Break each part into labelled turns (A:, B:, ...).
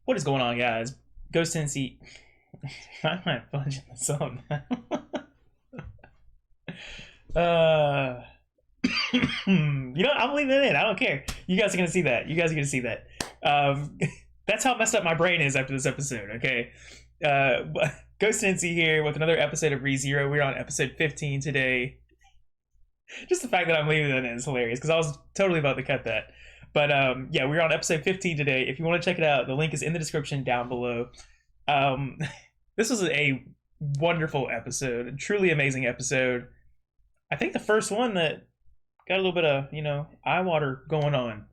A: What is going on, guys? Ghost Tennessee. Why am I fudging this up now? uh, I'm leaving it in. I don't care. You guys are gonna see that. You guys are gonna see that. Um, that's how messed up my brain is after this episode. Okay. Uh, Ghost Tennessee here with another episode of ReZero. We're on episode 15 today. Just the fact that I'm leaving that in is hilarious because I was totally about to cut that. But yeah, we're on episode 15 today. If you want to check it out, the link is in the description down below. Um, this was a wonderful episode, a truly amazing episode. I think the first one that got a little bit of, eye water going on.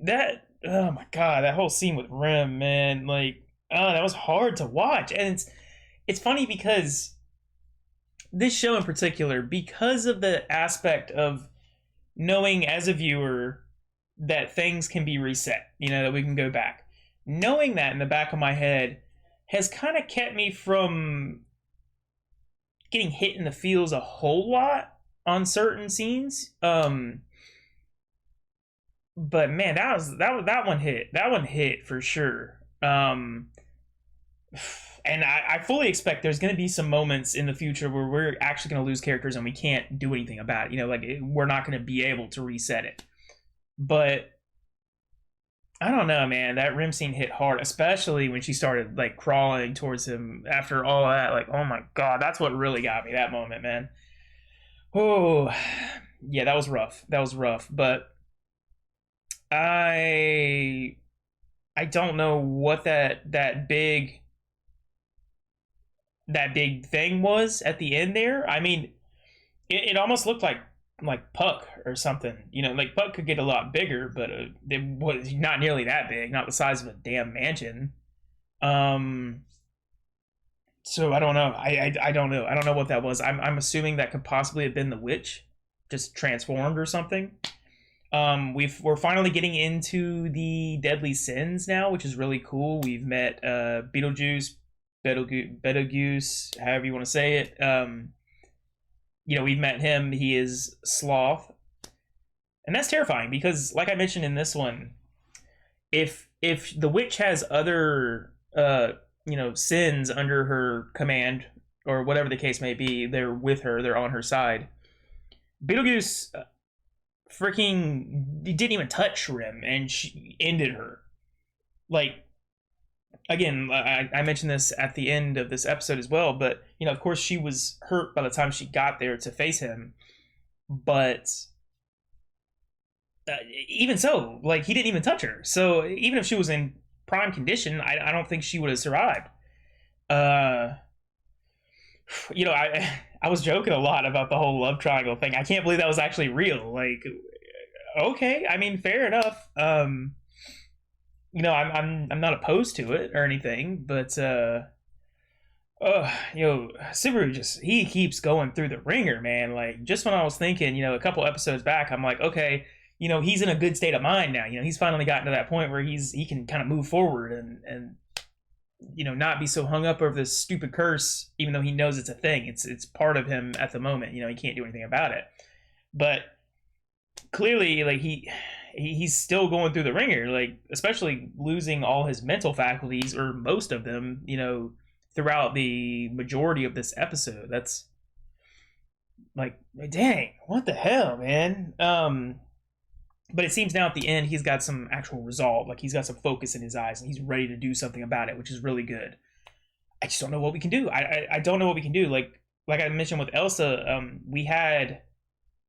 A: That, oh my God, that whole scene with Rim, man, like, oh, that was hard to watch. And it's funny because this show in particular, because of the aspect of knowing as a viewer that things can be reset, that we can go back. Knowing that in the back of my head has kind of kept me from getting hit in the feels a whole lot on certain scenes. But man, that one hit. That one hit for sure. And I fully expect there's going to be some moments in the future where we're actually going to lose characters and we can't do anything about it. Like we're not going to be able to reset it. But I don't know, man. That Rim scene hit hard, especially when she started like crawling towards him after all of that. Like, oh my God, that's what really got me that moment, man. Oh, yeah, that was rough. That was rough. But I don't know what that big thing was at the end there. I mean, it almost looked like Puck or something. Like Puck could get a lot bigger, but it was not nearly that big, not the size of a damn mansion. So I don't know. I don't know. I don't know what that was. I'm assuming that could possibly have been the witch, just transformed or something. We're finally getting into the deadly sins now, which is really cool. We've met Beetlejuice, Betelgeuse, however you want to say it. We've met him. He is Sloth, and that's terrifying because, like I mentioned in this one, if the witch has other sins under her command or whatever the case may be, they're with her, they're on her side. Beetlejuice freaking didn't even touch Rim, and she ended her. Like, again, I mentioned this at the end of this episode as well, but of course she was hurt by the time she got there to face him. But even so, like, he didn't even touch her. So even if she was in prime condition, I don't think she would have survived. Uh, I was joking a lot about the whole love triangle thing. I can't believe that was actually real. Like, okay, I mean, fair enough. I'm not opposed to it or anything, but Subaru he keeps going through the ringer, man. Like, just when I was thinking, a couple episodes back, I'm like, okay, he's in a good state of mind now. He's finally gotten to that point where he can kind of move forward and not be so hung up over this stupid curse, even though he knows it's a thing. It's part of him at the moment. He can't do anything about it. But clearly, like, he's still going through the ringer, like, especially losing all his mental faculties, or most of them, throughout the majority of this episode. That's like, dang, what the hell, man. But it seems now at the end he's got some actual resolve, like he's got some focus in his eyes and he's ready to do something about it, which is really good. I just don't know what we can do. I don't know what we can do. Like I mentioned with Elsa,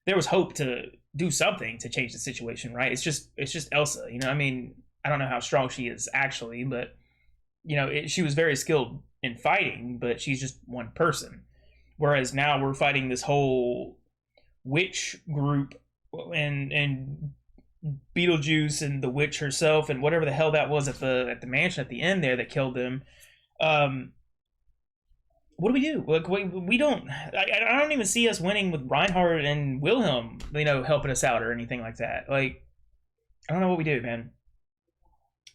A: there was hope to do something to change the situation, right? It's just Elsa, I mean, I don't know how strong she is actually, but she was very skilled in fighting, but she's just one person. Whereas now we're fighting this whole witch group, and Beetlejuice and the witch herself and whatever the hell that was at the mansion at the end there that killed them. What do we do? Like, we don't. I don't even see us winning with Reinhardt and Wilhelm, helping us out or anything like that. Like, I don't know what we do, man.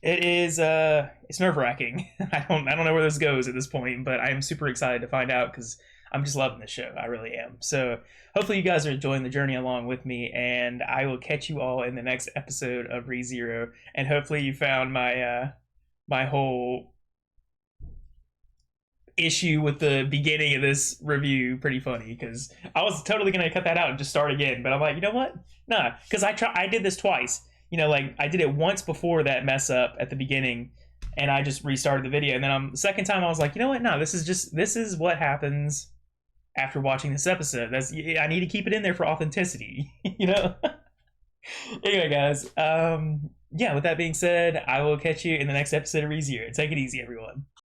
A: It is it's nerve wracking. I don't know where this goes at this point, but I'm super excited to find out because I'm just loving the show. I really am. So hopefully you guys are enjoying the journey along with me, and I will catch you all in the next episode of ReZero. And hopefully you found my whole issue with the beginning of this review pretty funny, because I was totally gonna cut that out and just start again, but I'm like, you know what? Nah, because I did this twice. Like I did it once before that mess up at the beginning, and I just restarted the video, and then the second time I was like, you know what? No, this is what happens after watching this episode. I need to keep it in there for authenticity, Anyway, guys, yeah. With that being said, I will catch you in the next episode of ReZero. Take it easy, everyone.